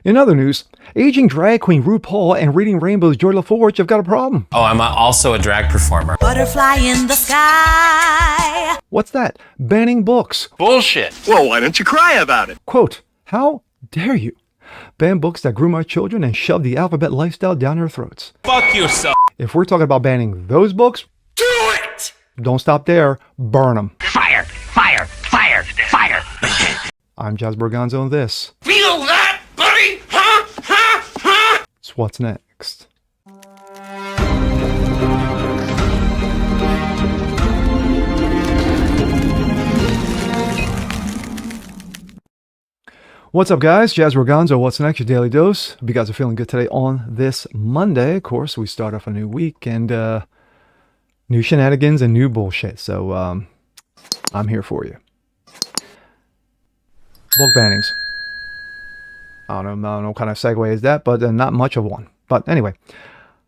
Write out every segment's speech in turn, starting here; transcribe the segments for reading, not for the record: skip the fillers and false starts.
In other news, aging drag queen RuPaul and Reading Rainbow's Joy LaForge have got a problem. Oh, I'm also a drag performer. Butterfly in the sky. What's that? Banning books. Bullshit. Well, why don't you cry about it? Quote, how dare you ban books that groom our children and shove the alphabet lifestyle down their throats? Fuck yourself. If we're talking about banning those books, Do it! don't stop there, burn them. Fire! Fire! Fire! Fire! I'm Jazz Borganzo and this Feel that, buddy? Huh? Huh? Huh? is What's Next. What's up, guys? Jazz Borganzo, What's Next, your daily dose. Hope you guys are feeling good today on this Monday. Of course, we start off a new week and new shenanigans and new bullshit. So I'm here for you. Book bannings. I don't know what kind of segue is that, but not much of one. But anyway,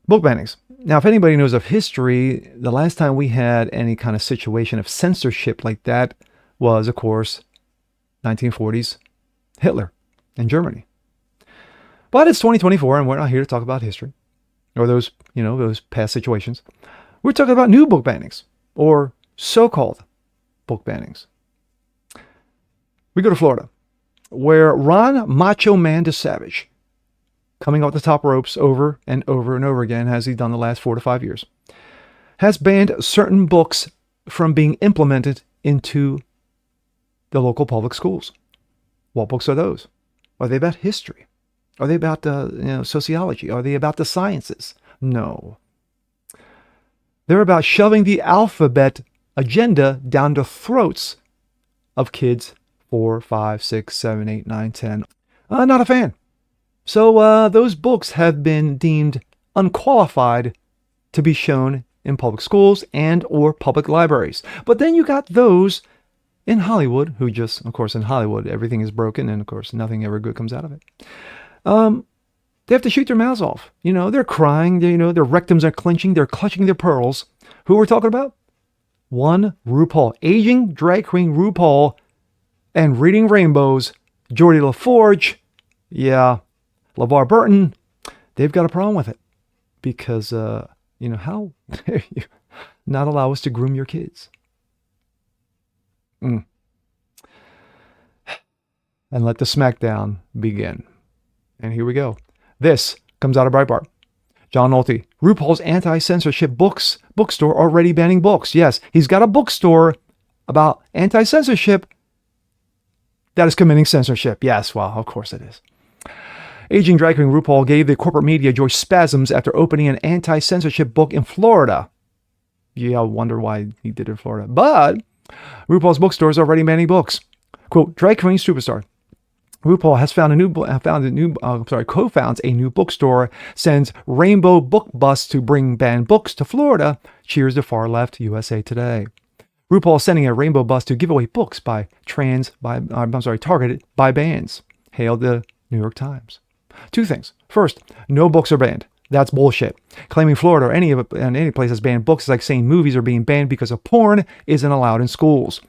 book bannings. Now, if anybody knows of history, the last time we had any kind of situation of censorship like that was, of course, 1940s. Hitler in Germany. But it's 2024 and we're not here to talk about history or those past situations. We're talking about new book bannings or so-called book bannings. We go to Florida, where Ron Macho Man DeSavage, coming off the top ropes over and over and over again, as he's done the last 4 to 5 years, has banned certain books from being implemented into the local public schools. What books are those? Are they about history? Are they about sociology? Are they about the sciences? No. They're about shoving the alphabet agenda down the throats of kids 4, 5, 6, 7, 8, 9, 10. Not a fan. So those books have been deemed unqualified to be shown in public schools and or public libraries. But then you got those in Hollywood, who just, of course, in Hollywood, everything is broken, and of course, nothing ever good comes out of it. They have to shoot their mouths off. They're crying, their rectums are clenching, they're clutching their pearls. Who we're talking about? One RuPaul, aging drag queen RuPaul, and Reading Rainbow's Geordie LaForge, LeVar Burton, they've got a problem with it. Because, how dare you not allow us to groom your kids? And let the smackdown begin. And here we go. This comes out of Breitbart. John Nolte, RuPaul's anti-censorship bookstore already banning books. Yes, he's got a bookstore about anti-censorship that is committing censorship. Yes, well, of course it is. Aging drag queen RuPaul gave the corporate media joy spasms after opening an anti-censorship book in Florida. Yeah, I wonder why he did it in Florida. But RuPaul's bookstore is already banning books. Quote, drag queen superstar RuPaul has co-founds a new bookstore, sends rainbow book bus to bring banned books to Florida, cheers the far left USA Today. RuPaul is sending a rainbow bus to give away books targeted by bans, hailed the New York Times. Two things. First, no books are banned. That's bullshit. Claiming Florida or any place that's banned books is like saying movies are being banned because of porn isn't allowed in schools.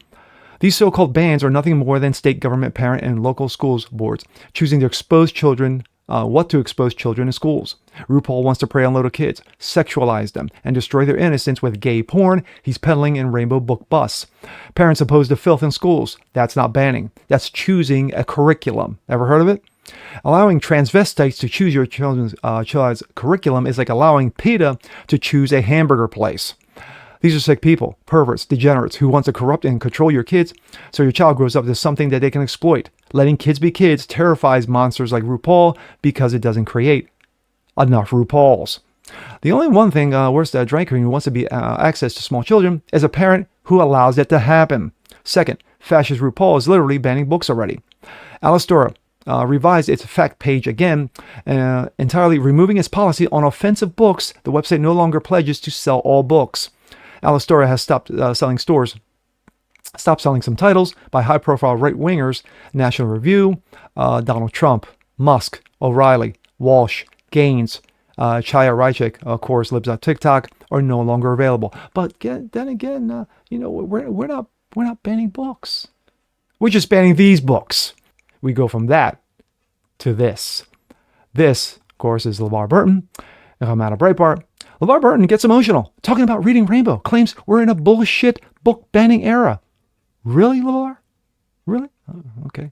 These so-called bans are nothing more than state government, parent, and local schools boards choosing to expose children, what to expose children in schools. RuPaul wants to prey on little kids, sexualize them, and destroy their innocence with gay porn he's peddling in rainbow book bus. Parents oppose the filth in schools. That's not banning. That's choosing a curriculum. Ever heard of it? Allowing transvestites to choose your child's curriculum is like allowing PETA to choose a hamburger place. These are sick people, perverts, degenerates who want to corrupt and control your kids so your child grows up as something that they can exploit. Letting kids be kids terrifies monsters like RuPaul because it doesn't create enough RuPauls. The only one thing worse than a drag queen who wants to be access to small children is a parent who allows it to happen. Second, fascist RuPaul is literally banning books already. Alastora revised its fact page again, entirely removing its policy on offensive books. The website no longer pledges to sell all books. Alastora has stopped selling some titles by high-profile right-wingers, National Review, Donald Trump, Musk, O'Reilly, Walsh, Gaines, Chaya Raichik, of course, lives on TikTok, are no longer available. But then again, we're not banning books. We're just banning these books. We go from that to this. This, of course, is LeVar Burton. If I'm out of Breitbart, LeVar Burton gets emotional talking about Reading Rainbow, claims we're in a bullshit book banning era. Really, LeVar? Really? Oh, okay.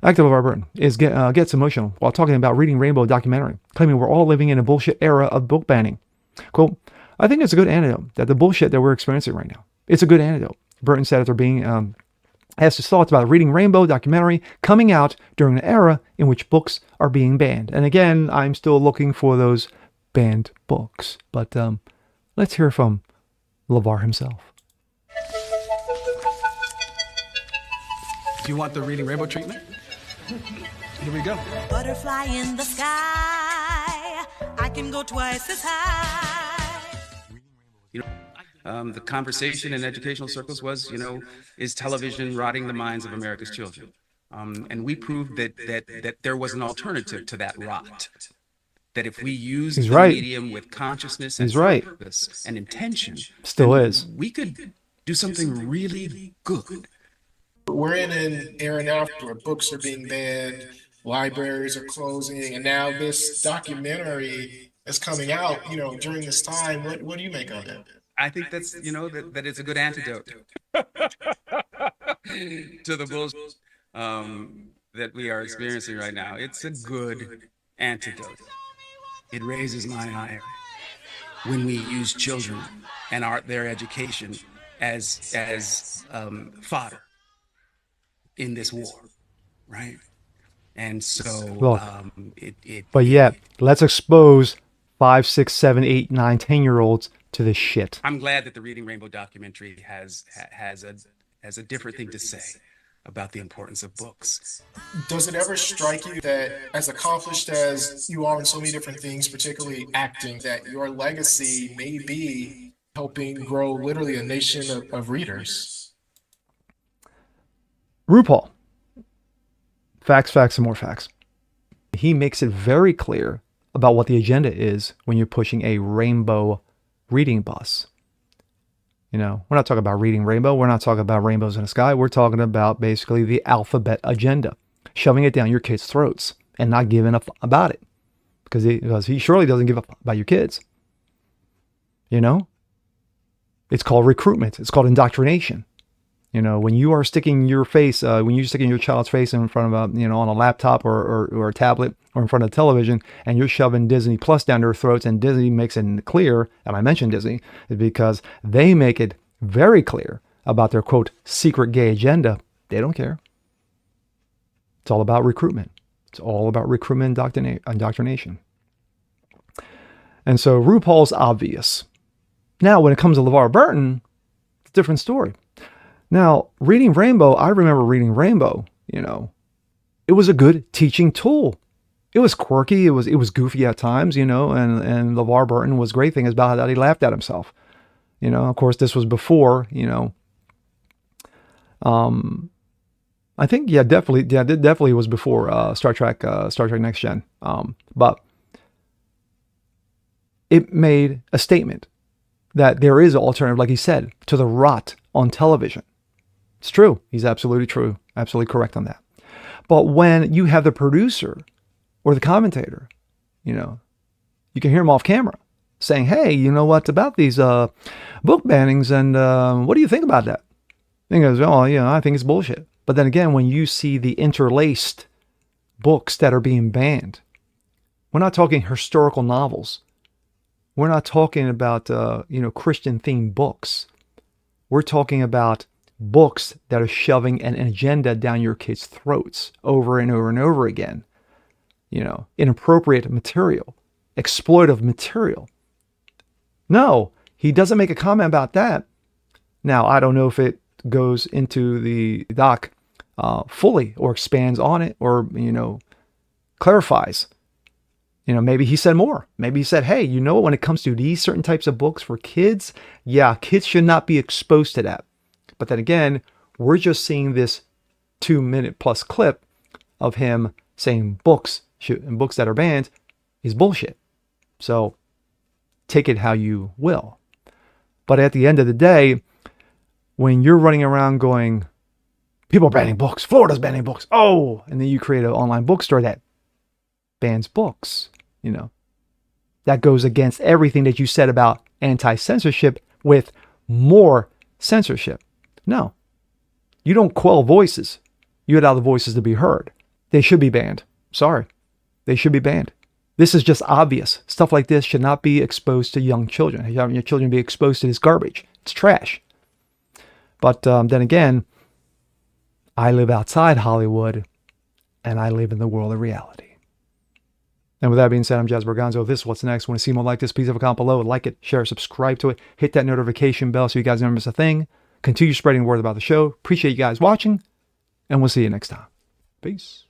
Actor LeVar Burton gets emotional while talking about Reading Rainbow documentary, claiming we're all living in a bullshit era of book banning. Quote, I think it's a good antidote that the bullshit that we're experiencing right now. It's a good antidote. Burton said after being asked his thoughts about Reading Rainbow documentary coming out during an era in which books are being banned. And again, I'm still looking for those banned books. But let's hear from LeVar himself. Do you want the Reading Rainbow treatment? Here we go. Butterfly in the sky, I can go twice as high. The conversation in educational circles was, is television rotting the minds of America's children? And we proved that there was an alternative to that rot. That if we use the medium with consciousness and purpose and intention, we could do something really good. We're in an era now where books are being banned, libraries are closing, and now this documentary is coming out, during this time. What do you make of it? I think that's, that it's a good antidote to the bullshit that we are experiencing right now. It's a good antidote. It raises my ire when we use children and their education as fodder in this war, right? And so, but yet, let's expose 5, 6, 7, 8, 9, 10-year-olds to this shit. I'm glad that the Reading Rainbow documentary has a different thing to say about the importance of books. Does it ever strike you that, as accomplished as you are in so many different things, particularly acting, that your legacy may be helping grow literally a nation of readers? RuPaul. Facts, facts, and more facts. He makes it very clear about what the agenda is when you're pushing a rainbow reading bus. We're not talking about reading rainbow. We're not talking about rainbows in the sky. We're talking about basically the alphabet agenda, shoving it down your kids' throats and not giving up about it because he surely doesn't give up about your kids. It's called recruitment. It's called indoctrination. When you are sticking your face, when you're sticking your child's face in front of on a laptop or a tablet or in front of a television, and you're shoving Disney Plus down their throats, and Disney makes it clear, and I mentioned Disney, is because they make it very clear about their, quote, secret gay agenda. They don't care. It's all about recruitment. It's all about recruitment indoctrination. And so RuPaul's obvious. Now, when it comes to LeVar Burton, it's a different story. Now, Reading Rainbow, I remember Reading Rainbow, it was a good teaching tool. It was quirky, it was goofy at times, and LeVar Burton was great thing about that he laughed at himself. Of course, this was before, I think, definitely was before Star Trek Next Gen. But it made a statement that there is an alternative, like he said, to the rot on television. It's true. He's absolutely true. Absolutely correct on that. But when you have the producer or the commentator, you can hear him off camera saying, hey, you know what about these book bannings, and what do you think about that? And he goes, oh, I think it's bullshit. But then again, when you see the interlaced books that are being banned, we're not talking historical novels. We're not talking about, Christian-themed books. We're talking about books that are shoving an agenda down your kids' throats over and over and over again. Inappropriate material, exploitive material. No, he doesn't make a comment about that. Now, I don't know if it goes into the doc fully or expands on it or, clarifies. Maybe he said more. Maybe he said, hey, when it comes to these certain types of books for kids, kids should not be exposed to that. But then again, we're just seeing this 2-minute plus clip of him saying books that are banned is bullshit. So take it how you will. But at the end of the day, when you're running around going, people are banning books, Florida's banning books, and then you create an online bookstore that bans books, you know. That goes against everything that you said about anti-censorship with more censorship. No. You don't quell voices. You allow the voices to be heard. They should be banned. Sorry. They should be banned. This is just obvious. Stuff like this should not be exposed to young children. You have your children be exposed to this garbage. It's trash. But then again, I live outside Hollywood, and I live in the world of reality. And with that being said, I'm Jazz Berganzo. This is What's Next. Want to see more like this? Please have a comment below. Like it, share, subscribe to it. Hit that notification bell so you guys never miss a thing. Continue spreading word about the show. Appreciate you guys watching, and we'll see you next time. Peace.